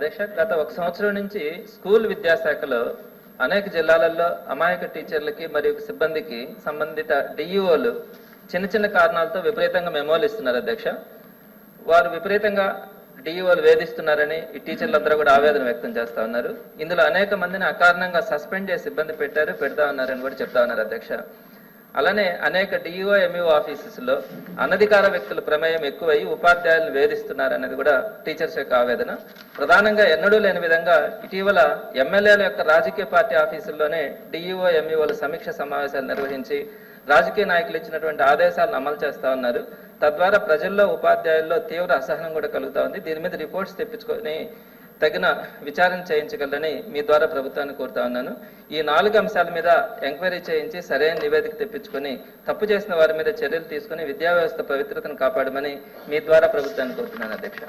అధ్యక్ష, గత 1 సంవత్సరం నుంచి స్కూల్ విద్యాశాఖలో అనేక జిల్లాలలో అమాయక టీచర్లకి మరియు సిబ్బందికి సంబంధిత డిఈఓలు చిన్న చిన్న కారణాలతో విపరీతంగా మెమోలు ఇస్తున్నారు అధ్యక్ష. వారు విపరీతంగా డిఈఓలు వేధిస్తున్నారని ఈ టీచర్లందరూ కూడా ఆవేదన వ్యక్తం చేస్తా ఉన్నారు. ఇందులో అనేక మందిని అకారణంగా సస్పెండ్ చేసి ఇబ్బంది పెడతా ఉన్నారని కూడా చెప్తా ఉన్నారు అధ్యక్ష. అలానే అనేక డిఈఓ ఎంఈఓ ఆఫీసెస్లో అనధికార వ్యక్తుల ప్రమేయం ఎక్కువై ఉపాధ్యాయులను వేధిస్తున్నారనేది కూడా టీచర్స్ యొక్క ఆవేదన. ప్రధానంగా ఎన్నడూ లేని విధంగా ఇటీవల ఎమ్మెల్యేల యొక్క రాజకీయ పార్టీ ఆఫీసుల్లోనే డిఈఓ ఎంఈఓల సమీక్ష సమావేశాలు నిర్వహించి రాజకీయ నాయకులు ఇచ్చినటువంటి ఆదేశాలను అమలు చేస్తా ఉన్నారు. తద్వారా ప్రజల్లో ఉపాధ్యాయుల్లో తీవ్ర అసహనం కూడా కలుగుతా ఉంది. దీని మీద రిపోర్ట్స్ తెప్పించుకొని తగిన విచారణ చేయించగలని మీ ద్వారా ప్రభుత్వాన్ని కోరుతా ఉన్నాను. ఈ 4 అంశాల మీద ఎంక్వైరీ చేయించి సరైన నివేదిక తెప్పించుకొని తప్పు చేసిన వారి మీద చర్యలు తీసుకుని విద్యా వ్యవస్థ పవిత్రతను కాపాడమని మీ ద్వారా ప్రభుత్వాన్ని కోరుతున్నాను అధ్యక్ష.